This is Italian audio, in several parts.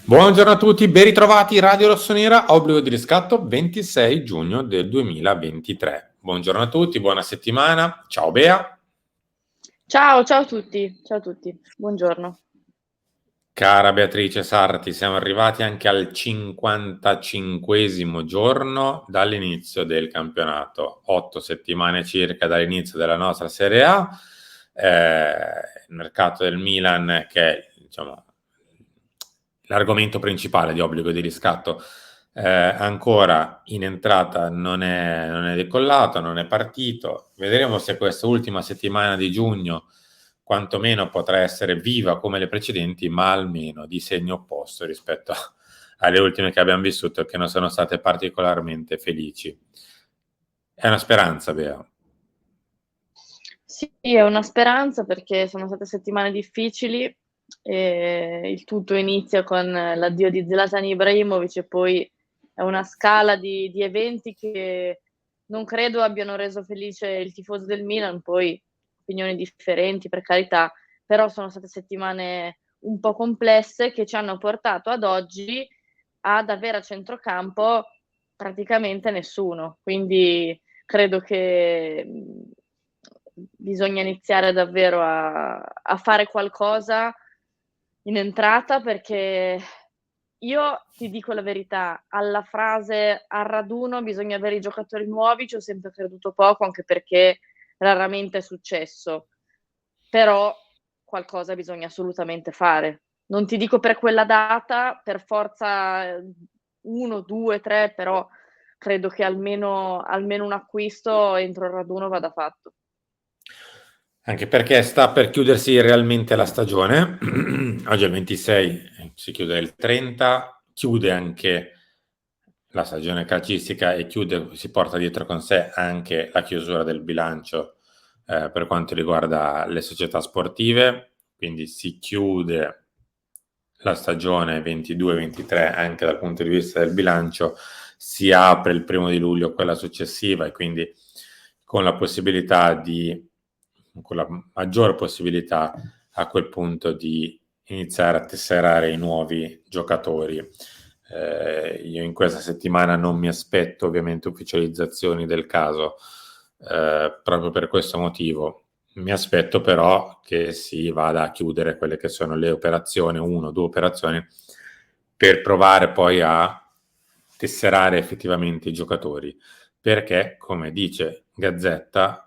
Buongiorno a tutti, ben ritrovati Radio Rossonera, obbligo di riscatto 26 giugno del 2023. Buongiorno a tutti, buona settimana, ciao Bea. Ciao a tutti, buongiorno. Cara Beatrice Sarti, siamo arrivati anche al 55esimo giorno dall'inizio del campionato, 8 settimane circa dall'inizio della nostra Serie A. Il mercato del Milan, che è l'argomento principale di obbligo di riscatto, ancora in entrata non è decollato, non è partito. Vedremo se questa ultima settimana di giugno quantomeno potrà essere viva come le precedenti, ma almeno di segno opposto rispetto alle ultime che abbiamo vissuto e che non sono state particolarmente felici. È una speranza, Bea. Sì, è una speranza perché sono state settimane difficili e il tutto inizia con l'addio di Zlatan Ibrahimovic e poi è una scala di eventi che non credo abbiano reso felice il tifoso del Milan, poi opinioni differenti per carità, però sono state settimane un po' complesse che ci hanno portato ad oggi ad avere a centrocampo praticamente nessuno, quindi credo che bisogna iniziare davvero a fare qualcosa in entrata, perché io ti dico la verità, alla frase "al raduno bisogna avere i giocatori nuovi" ci ho sempre creduto poco, anche perché raramente è successo. Però qualcosa bisogna assolutamente fare. Non ti dico per quella data, per forza 1, 2, 3, però credo che almeno un acquisto entro il raduno vada fatto. Anche perché sta per chiudersi realmente la stagione. Oggi è il 26, si chiude il 30, chiude anche la stagione calcistica e si porta dietro con sé anche la chiusura del bilancio per quanto riguarda le società sportive, quindi si chiude la stagione 22-23 anche dal punto di vista del bilancio, si apre il 1 luglio quella successiva e quindi con la maggior possibilità a quel punto di iniziare a tesserare i nuovi giocatori. Io in questa settimana non mi aspetto ovviamente ufficializzazioni del caso, proprio per questo motivo. Mi aspetto però che si vada a chiudere quelle che sono le operazioni, 1 o 2 operazioni, per provare poi a tesserare effettivamente i giocatori. Perché, come dice Gazzetta,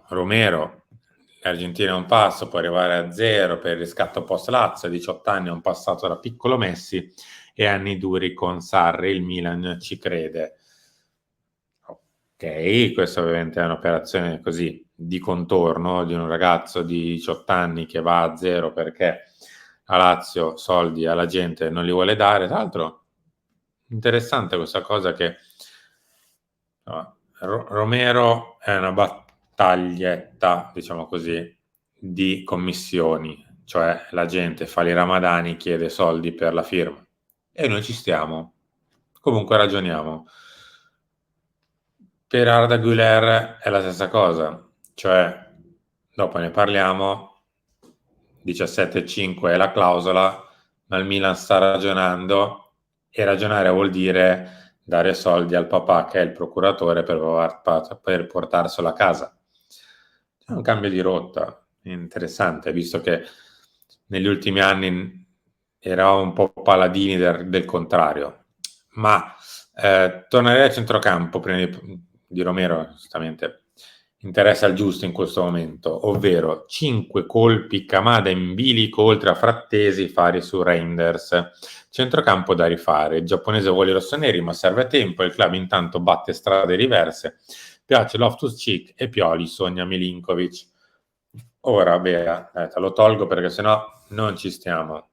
Romero, l'Argentina è un passo, può arrivare a 0 per il riscatto post Lazio, a 18 anni è un passato da piccolo Messi, e anni duri con Sarri, il Milan ci crede. Ok, questa ovviamente è un'operazione così di contorno di un ragazzo di 18 anni che va a 0 perché la Lazio soldi alla gente non li vuole dare. Tra l'altro, interessante questa cosa che Romero è una battaglietta, diciamo così, di commissioni, cioè la gente fa i ramadani, chiede soldi per la firma e noi ci stiamo. Comunque ragioniamo. Per Arda Güler è la stessa cosa, cioè dopo ne parliamo, 17,5 è la clausola, ma il Milan sta ragionando e ragionare vuol dire dare soldi al papà che è il procuratore per portarselo a casa. È un cambio di rotta interessante, visto che negli ultimi anni eravamo un po' paladini del contrario, ma tornerei al centrocampo prima di Romero, giustamente. Interessa il giusto in questo momento, ovvero 5 colpi Kamada in bilico oltre a Frattesi, Fari su Reinders. Centrocampo da rifare. Il giapponese vuole i rossoneri, ma serve tempo. Il club intanto batte strade diverse. Piace Loftus-Cheek e Pioli sogna Milinkovic. Ora, Bea, te lo tolgo perché sennò non ci stiamo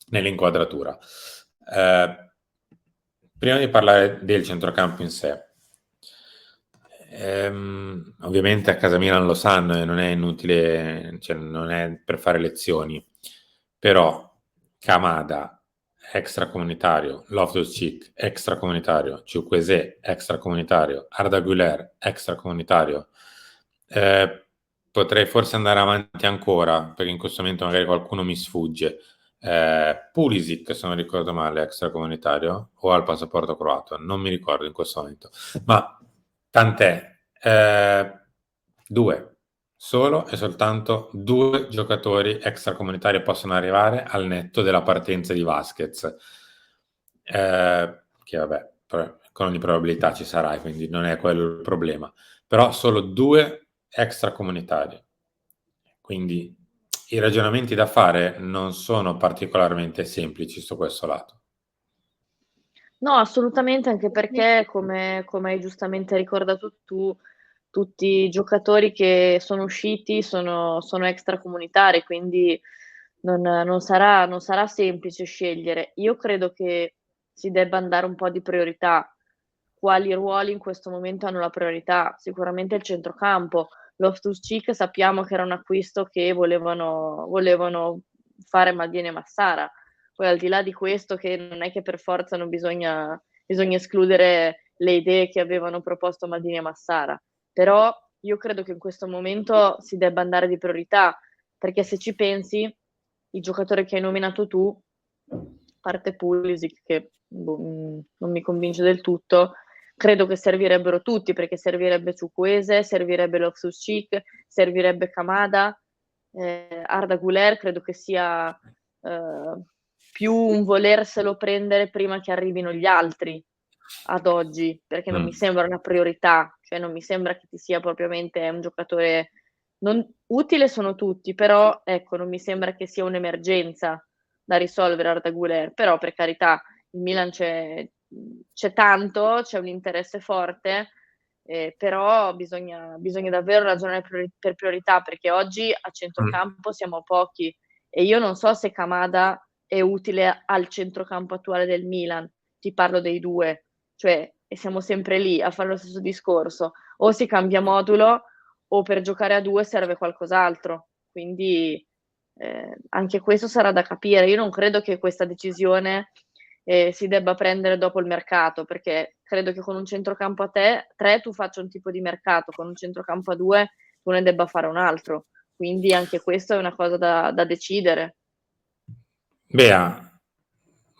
nell'inquadratura. Prima di parlare del centrocampo in sé, ovviamente a casa Milan lo sanno e non è inutile, cioè non è per fare lezioni, però Kamada extracomunitario, Loftus-Cheek extracomunitario, Chukwueze extracomunitario, Arda Güler extracomunitario. Potrei forse andare avanti ancora perché in questo momento magari qualcuno mi sfugge. Pulisic, se non ricordo male, extracomunitario, o ha il passaporto croato, non mi ricordo in questo momento, ma tant'è. Due, solo e soltanto due giocatori extracomunitari possono arrivare al netto della partenza di Vasquez, che vabbè, con ogni probabilità ci sarà, quindi non è quello il problema, però solo due extracomunitari, quindi i ragionamenti da fare non sono particolarmente semplici su questo lato. No, assolutamente, anche perché come hai giustamente ricordato tu, tutti i giocatori che sono usciti sono extracomunitari, quindi non sarà semplice scegliere. Io credo che si debba andare un po' di priorità. Quali ruoli in questo momento hanno la priorità? Sicuramente il centrocampo. Loftus-Cheek sappiamo che era un acquisto che volevano fare Maldini e Massara. Poi al di là di questo, che non è che per forza non bisogna escludere le idee che avevano proposto Maldini e Massara, però io credo che in questo momento si debba andare di priorità, perché se ci pensi, i giocatori che hai nominato tu, a parte Pulisic che non mi convince del tutto, credo che servirebbero tutti, perché servirebbe Chukwueze, servirebbe Loftus-Cheek, servirebbe Kamada, Arda Güler credo che sia più un volerselo prendere prima che arrivino gli altri ad oggi, perché non mi sembra una priorità, cioè non mi sembra che ti sia propriamente un giocatore non utile sono tutti, però ecco, non mi sembra che sia un'emergenza da risolvere Arda Güler, però per carità il Milan c'è tanto, c'è un interesse forte, però bisogna davvero ragionare per priorità, perché oggi a centrocampo siamo pochi e io non so se Kamada è utile al centrocampo attuale del Milan, ti parlo dei due, cioè e siamo sempre lì a fare lo stesso discorso, o si cambia modulo o per giocare a due serve qualcos'altro, quindi anche questo sarà da capire. Io non credo che questa decisione si debba prendere dopo il mercato, perché credo che con un centrocampo a 3 tu faccia un tipo di mercato, con un centrocampo a 2 tu ne debba fare un altro, quindi anche questo è una cosa da decidere. Bea,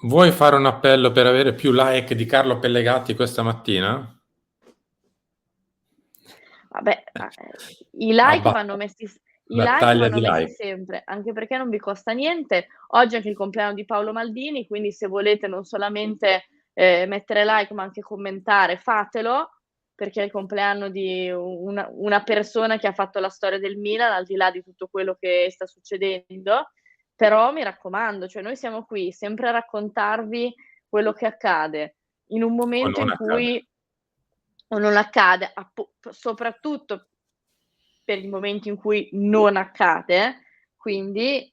vuoi fare un appello per avere più like di Carlo Pellegatti questa mattina? Vabbè, i like Abba- vanno messi i like Battaglia vanno di messi like. sempre, anche perché non vi costa niente. Oggi è anche il compleanno di Paolo Maldini, quindi se volete non solamente, mettere like, ma anche commentare, fatelo, perché è il compleanno di una persona che ha fatto la storia del Milan, al di là di tutto quello che sta succedendo. Però mi raccomando, cioè noi siamo qui sempre a raccontarvi quello che accade, in un O momento non in accade. cui o non accade, soprattutto per i momenti in cui non accade, quindi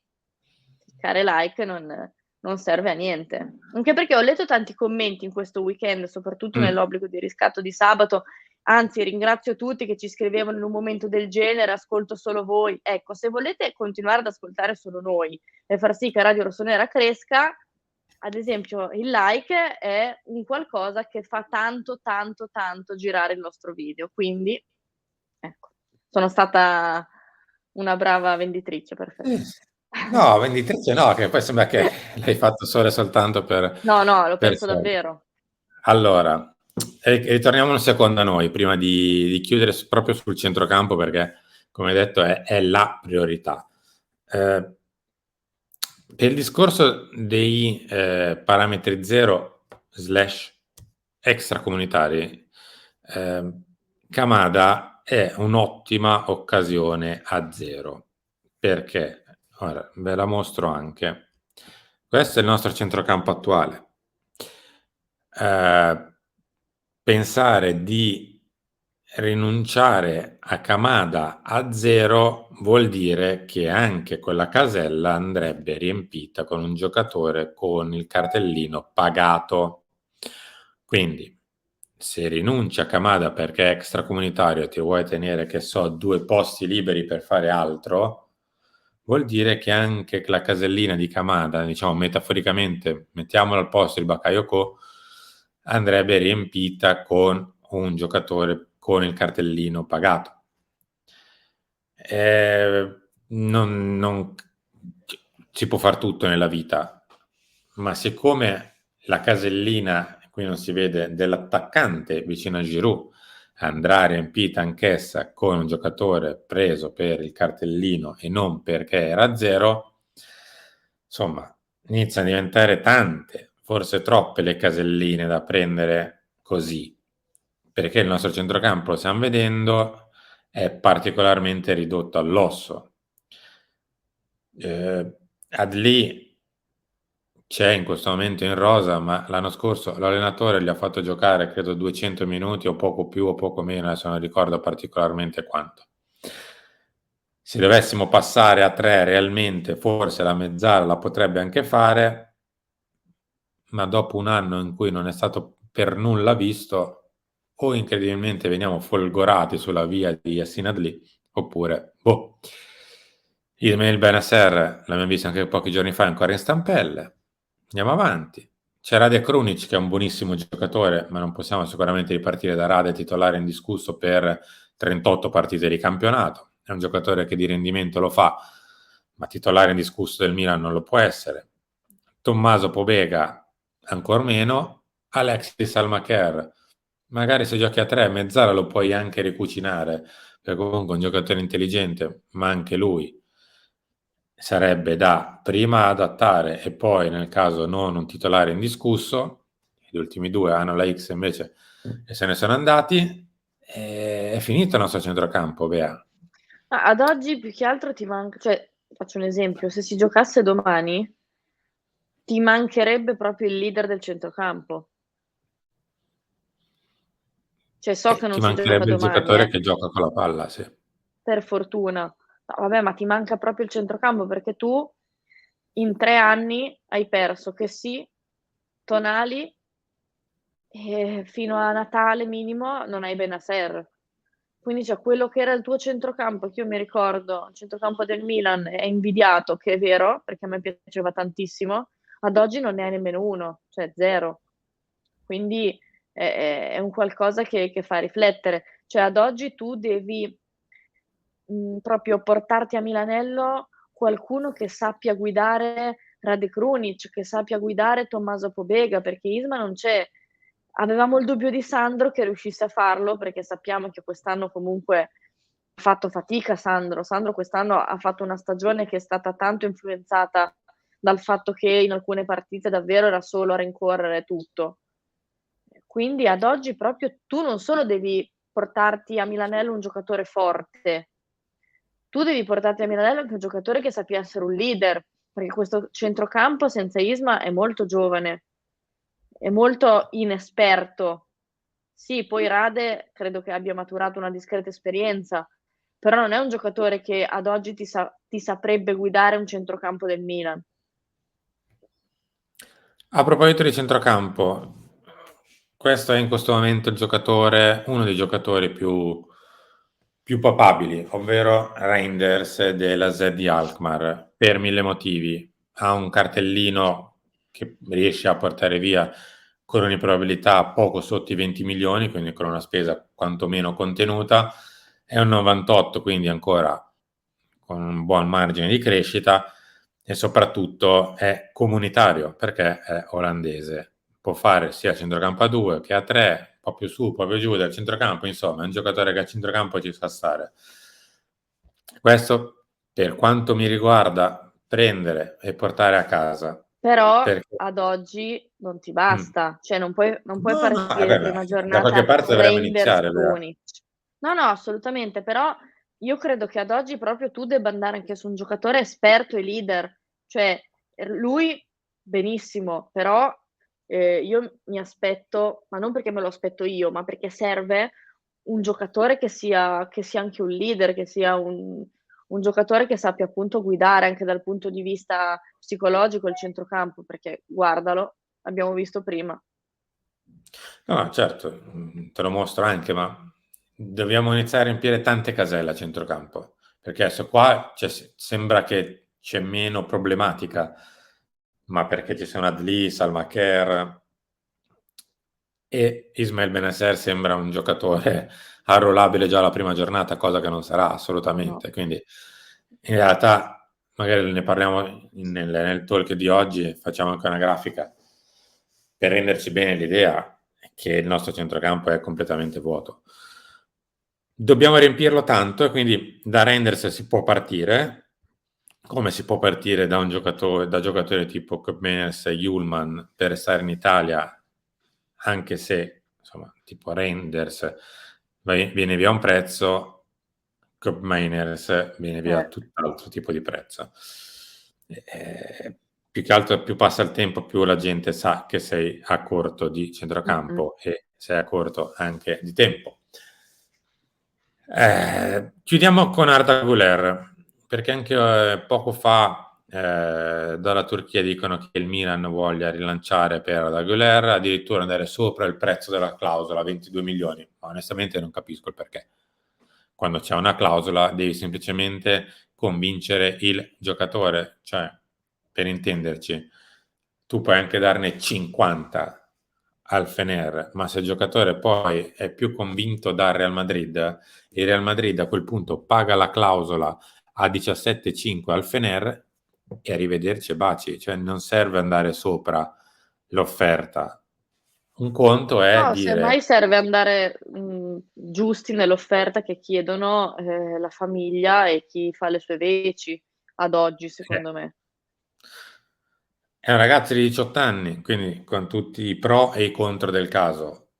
cliccare like non serve a niente. Anche perché ho letto tanti commenti in questo weekend, soprattutto nell'obbligo di riscatto di sabato, anzi ringrazio tutti che ci scrivevano in un momento del genere: "Ascolto solo voi". Ecco, se volete continuare ad ascoltare solo noi e far sì che Radio Rossonera cresca, ad esempio il like è un qualcosa che fa tanto, tanto, tanto girare il nostro video. Quindi, ecco, sono stata una brava venditrice, perfetto. No, venditrice no, che poi sembra che l'hai fatto solo e soltanto No, no, lo per penso soldi. davvero. Allora, ritorniamo un secondo a noi, prima di chiudere proprio sul centrocampo, perché, come detto, è la priorità. Per il discorso dei parametri 0/extracomunitari, Kamada è un'ottima occasione a zero. Perché? Ora, ve la mostro anche. Questo è il nostro centrocampo attuale. Pensare di rinunciare a Kamada a zero vuol dire che anche quella casella andrebbe riempita con un giocatore con il cartellino pagato. Quindi, se rinunci a Kamada perché è extracomunitario e ti vuoi tenere, che so, due posti liberi per fare altro, vuol dire che anche la casellina di Kamada, diciamo metaforicamente, mettiamola al posto di Bakayoko, andrebbe riempita con un giocatore con il cartellino pagato. Non, si può far tutto nella vita, ma siccome la casellina, qui non si vede, dell'attaccante vicino a Giroud andrà riempita anch'essa con un giocatore preso per il cartellino e non perché era zero, insomma, iniziano a diventare tante, forse troppe le caselline da prendere così, perché il nostro centrocampo, lo stiamo vedendo, è particolarmente ridotto all'osso. Adli c'è in questo momento in rosa, ma l'anno scorso l'allenatore gli ha fatto giocare credo 200 minuti o poco più o poco meno, adesso non ricordo particolarmente quanto. Se dovessimo passare a 3 realmente, forse la mezzala la potrebbe anche fare, ma dopo un anno in cui non è stato per nulla visto, o incredibilmente veniamo folgorati sulla via di Yassin Adli, oppure boh. Ismail Benasser l'abbiamo visto anche pochi giorni fa ancora in stampelle. Andiamo avanti. C'è Rade Krunic che è un buonissimo giocatore, ma non possiamo sicuramente ripartire da Rade titolare indiscusso per 38 partite di campionato. È un giocatore che di rendimento lo fa, ma titolare indiscusso del Milan non lo può essere. Tommaso Pobega ancor meno. Alexis Almacher, magari se giochi a 3 mezzala lo puoi anche ricucinare, perché comunque è un giocatore intelligente, ma anche lui sarebbe da prima adattare e poi nel caso non un titolare indiscusso. Gli ultimi due hanno la X invece e se ne sono andati. È finito il nostro centrocampo, Bea. Ad oggi più che altro ti manca, cioè, faccio un esempio, se si giocasse domani ti mancherebbe proprio il leader del centrocampo. Cioè, so che non Ti si gioca mancherebbe il domani, giocatore che gioca con la palla, sì. per fortuna. No, vabbè, ma ti manca proprio il centrocampo perché tu in 3 anni hai perso che sì, Tonali e fino a Natale minimo non hai Bennacer. Quindi cioè quello che era il tuo centrocampo, che io mi ricordo, il centrocampo del Milan è invidiato, che è vero, perché a me piaceva tantissimo, ad oggi non ne hai nemmeno uno, cioè zero. Quindi è un qualcosa che fa riflettere. Cioè ad oggi tu devi proprio portarti a Milanello qualcuno che sappia guidare Rade Krunic, che sappia guidare Tommaso Pobega, perché Isma non c'è. Avevamo il dubbio di Sandro che riuscisse a farlo, perché sappiamo che quest'anno comunque ha fatto fatica Sandro. Sandro quest'anno ha fatto una stagione che è stata tanto influenzata dal fatto che in alcune partite davvero era solo a rincorrere tutto. Quindi ad oggi proprio tu non solo devi portarti a Milanello un giocatore forte, tu devi portarti a Milanello anche un giocatore che sappia essere un leader, perché questo centrocampo senza Isma è molto giovane, è molto inesperto. Sì, poi Rade credo che abbia maturato una discreta esperienza, però non è un giocatore che ad oggi ti saprebbe guidare un centrocampo del Milan. A proposito di centrocampo, questo è in questo momento il giocatore, uno dei giocatori più papabili, ovvero Reinders della Z di Alkmaar, per 1000 motivi. Ha un cartellino che riesce a portare via con una probabilità poco sotto i 20 milioni, quindi con una spesa quantomeno contenuta. È un 98, quindi ancora con un buon margine di crescita e soprattutto è comunitario perché è olandese. Può fare sia a centrocampo a 2 che a 3, un po' più su, un po' più giù del centrocampo, insomma è un giocatore che a centrocampo ci sa stare. Questo per quanto mi riguarda prendere e portare a casa. Però Perché... ad oggi non ti Mm. basta, cioè non puoi No, no, partire beh, prima da qualche giornata parte dovremmo Reinders iniziare, Bea. Krunic. No, no, assolutamente, però io credo che ad oggi proprio tu debba andare anche su un giocatore esperto e leader, cioè lui benissimo, però io mi aspetto, ma non perché me lo aspetto io, ma perché serve un giocatore che sia anche un leader, che sia un giocatore che sappia appunto guidare anche dal punto di vista psicologico il centrocampo, perché guardalo, abbiamo visto prima. No, certo, te lo mostro anche, ma dobbiamo iniziare a riempire tante caselle a centrocampo, perché adesso qua sembra che c'è meno problematica, ma perché ci sono Adli, Salmacher e Ismail Benasser sembra un giocatore arruolabile già la prima giornata, cosa che non sarà No. assolutamente. Quindi in realtà magari ne parliamo nel talk di oggi, facciamo anche una grafica per renderci bene l'idea che il nostro centrocampo è completamente vuoto. Dobbiamo riempirlo tanto e quindi da Reinders si può partire, come si può partire da giocatori tipo Koopmeiners e Hjulman per restare in Italia, anche se insomma tipo Reinders viene via un prezzo, Koopmeiners viene via tutt'altro tipo di prezzo. Più che altro, più passa il tempo, più la gente sa che sei a corto di centrocampo e sei a corto anche di tempo. Chiudiamo con Arda Güler, perché anche poco fa dalla Turchia dicono che il Milan voglia rilanciare per Arda Güler, addirittura andare sopra il prezzo della clausola, 22 milioni, ma onestamente non capisco il perché. Quando c'è una clausola devi semplicemente convincere il giocatore, cioè, per intenderci, tu puoi anche darne 50 al Fener, ma se il giocatore poi è più convinto dal Real Madrid, il Real Madrid a quel punto paga la clausola a 17,5 al Fener e arrivederci e baci, cioè non serve andare sopra l'offerta. Un conto è No, dire semmai serve andare giusti nell'offerta che chiedono la famiglia e chi fa le sue veci ad oggi, secondo me. è un ragazzo di 18 anni, quindi con tutti i pro e i contro del caso,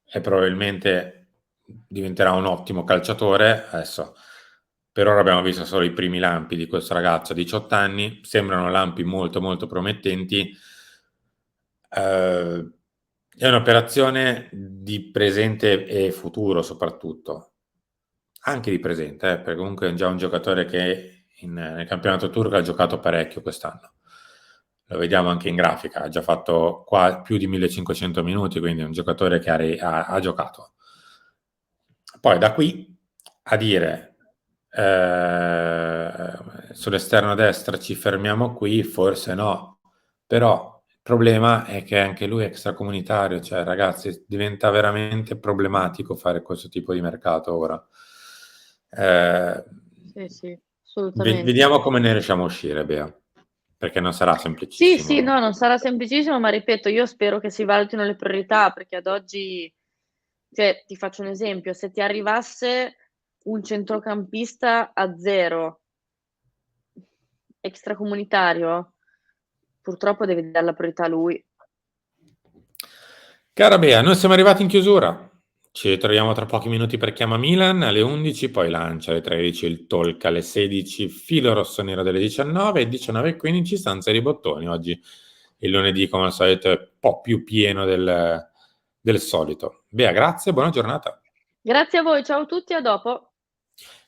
e probabilmente diventerà un ottimo calciatore. Adesso per ora abbiamo visto solo i primi lampi di questo ragazzo a 18 anni, sembrano lampi molto molto promettenti. È un'operazione di presente e futuro soprattutto, anche di presente, perché comunque è già un giocatore che nel campionato turco ha giocato parecchio quest'anno. Lo vediamo anche in grafica, ha già fatto più di 1500 minuti, quindi è un giocatore che ha giocato. Poi da qui a dire sull'esterno destra ci fermiamo qui, forse no, però il problema è che anche lui è extracomunitario, cioè ragazzi diventa veramente problematico fare questo tipo di mercato ora. Sì, assolutamente. Vediamo come ne riusciamo a uscire, Bea, perché non sarà Sì, semplicissimo. no, non sarà semplicissimo, ma ripeto, io spero che si valutino le priorità, perché ad oggi, cioè, ti faccio un esempio, se ti arrivasse un centrocampista a 0, extracomunitario, purtroppo devi dare la priorità a lui. Cara Bea, noi siamo arrivati in chiusura. Ci ritroviamo tra pochi minuti per Chiama Milan alle 11, poi lancia alle 13 il talk alle 16, filo rossonero delle 19 e 19:15 stanza di bottoni. Oggi il lunedì, come al solito, è un po' più pieno del solito. Bea, grazie, buona giornata. Grazie a voi, ciao a tutti, a dopo.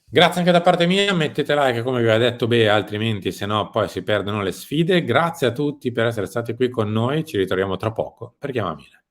Grazie anche da parte mia, mettete like come vi aveva detto Bea, altrimenti se no poi si perdono le sfide. Grazie a tutti per essere stati qui con noi, ci ritroviamo tra poco per Chiama Milan.